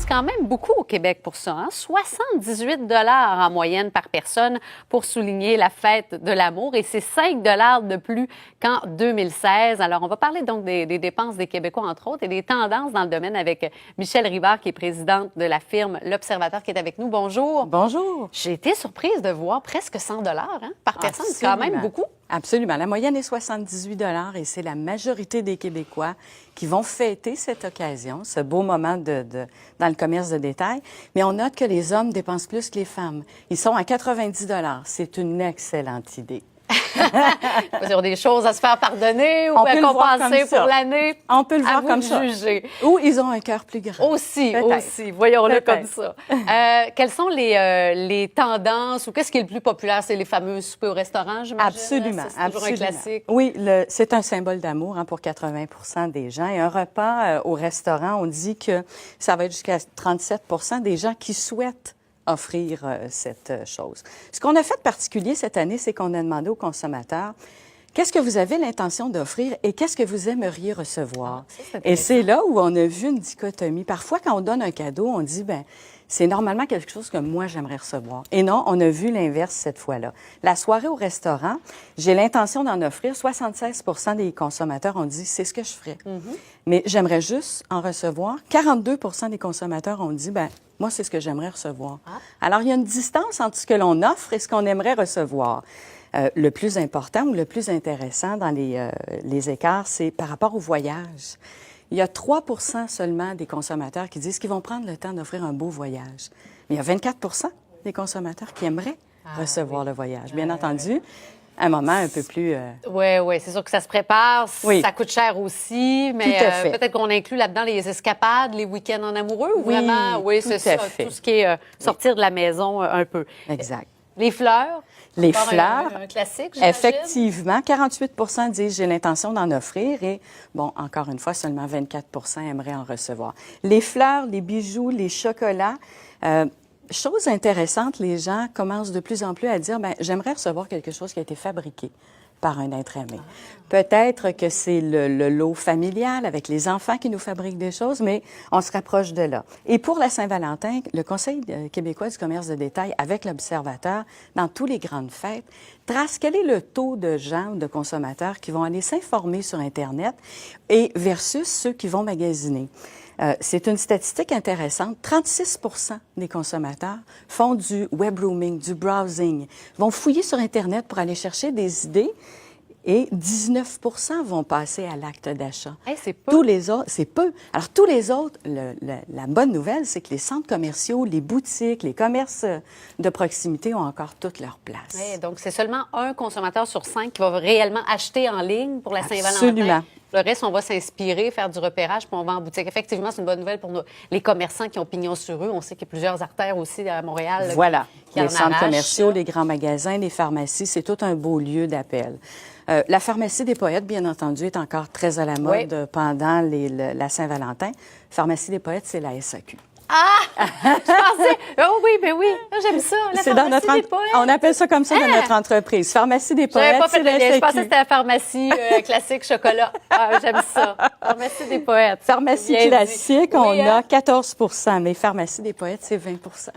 dépense quand même beaucoup au Québec pour ça. 78 $ en moyenne par personne pour souligner la fête de l'amour. Et c'est 5 $ de plus qu'en 2016. Alors, on va parler donc des dépenses des Québécois, entre autres, et des tendances dans le domaine avec Michèle Rivard, qui est présidente de la firme L'Observateur, qui est avec nous. Bonjour. Bonjour. J'ai été surprise de voir presque 100 $ par personne. C'est quand même beaucoup. Absolument. La moyenne est 78 $ et c'est la majorité des Québécois qui vont fêter cette occasion, ce beau moment dans le commerce de détail. Mais on note que les hommes dépensent plus que les femmes. Ils sont à 90 $. C'est une excellente idée. Ils ont des choses à se faire pardonner ou à compenser pour l'année. On peut le voir comme ça. Juger. Ou ils ont un cœur plus grand. Aussi. Voyons-le comme ça. Quelles sont les tendances ou qu'est-ce qui est le plus populaire? C'est les fameux soupers au restaurant, j'imagine? Absolument. C'est toujours un classique. Oui, c'est un symbole d'amour pour 80 % des gens. Et un repas au restaurant, on dit que ça va être jusqu'à 37 % des gens qui souhaitent offrir cette chose. Ce qu'on a fait de particulier cette année, c'est qu'on a demandé aux consommateurs qu'est-ce que vous avez l'intention d'offrir et qu'est-ce que vous aimeriez recevoir. Et c'est là où on a vu une dichotomie. Parfois, quand on donne un cadeau, on dit, ben c'est normalement quelque chose que moi, j'aimerais recevoir. Et non, on a vu l'inverse cette fois-là. La soirée au restaurant, j'ai l'intention d'en offrir. 76 % des consommateurs ont dit, c'est ce que je ferais. Mais j'aimerais juste en recevoir. 42 % des consommateurs ont dit, ben moi, c'est ce que j'aimerais recevoir. Alors, il y a une distance entre ce que l'on offre et ce qu'on aimerait recevoir. Le plus important ou le plus intéressant dans les écarts, c'est par rapport au voyage. Il y a 3 % seulement des consommateurs qui disent qu'ils vont prendre le temps d'offrir un beau voyage. Mais il y a 24 % des consommateurs qui aimeraient recevoir le voyage. Bien entendu, un moment un peu plus... Oui, c'est sûr que ça se prépare, ça coûte cher aussi, mais peut-être qu'on inclut là-dedans les escapades, les week-ends en amoureux, ou vraiment, c'est ça, tout ce qui est sortir de la maison un peu. Exact. Les fleurs? Les fleurs, un classique, j'imagine. Effectivement, 48 % disent j'ai l'intention d'en offrir et, bon, encore une fois, seulement 24 % aimeraient en recevoir. Les fleurs, les bijoux, les chocolats, chose intéressante, les gens commencent de plus en plus à dire, ben j'aimerais recevoir quelque chose qui a été fabriqué par un être aimé. Peut-être que c'est le lot familial avec les enfants qui nous fabriquent des choses, mais on se rapproche de là. Et pour la Saint-Valentin, le Conseil québécois du commerce de détail, avec l'Observateur, dans toutes les grandes fêtes, trace quel est le taux de gens, de consommateurs qui vont aller s'informer sur Internet et versus ceux qui vont magasiner. C'est une statistique intéressante. 36 % des consommateurs font du web roaming, du browsing, vont fouiller sur Internet pour aller chercher des idées et 19 % vont passer à l'acte d'achat. C'est peu. Tous les autres, c'est peu. Alors, tous les autres, la bonne nouvelle, c'est que les centres commerciaux, les boutiques, les commerces de proximité ont encore toute leur place. Donc, c'est seulement un consommateur sur 5 qui va réellement acheter en ligne pour la Saint-Valentin. Absolument. Le reste, on va s'inspirer, faire du repérage, puis on va en boutique. Effectivement, c'est une bonne nouvelle pour les commerçants qui ont pignon sur rue. On sait qu'il y a plusieurs artères aussi à Montréal. Voilà. Qui les centres commerciaux, les grands magasins, les pharmacies, c'est tout un beau lieu d'appel. La pharmacie des poètes, bien entendu, est encore très à la mode pendant la Saint-Valentin. Pharmacie des poètes, c'est la SAQ. Je pensais... Oh oui, ben oui, j'aime ça. La pharmacie des poètes. On appelle ça comme ça dans notre entreprise. Pharmacie des poètes, c'est la SAQ. Je pensais que c'était la pharmacie classique chocolat. J'aime ça. Pharmacie des poètes. Pharmacie classique, on a 14 % mais pharmacie des poètes, c'est 20 %.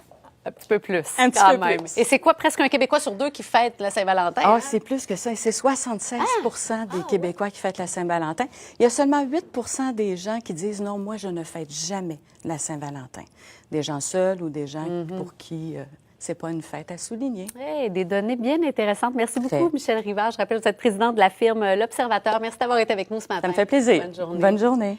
Un petit peu plus, un petit peu plus. Et c'est quoi, presque un Québécois sur 2 qui fête la Saint-Valentin? C'est plus que ça. C'est 76 % des Québécois qui fêtent la Saint-Valentin. Il y a seulement 8 % des gens qui disent « Non, moi, je ne fête jamais la Saint-Valentin ». Des gens seuls ou des gens pour qui c'est pas une fête à souligner. Des données bien intéressantes. Merci beaucoup, Michèle Rivard. Je rappelle que vous êtes présidente de la firme L'Observateur. Merci d'avoir été avec nous ce matin. Ça me fait plaisir. Bonne journée. Bonne journée.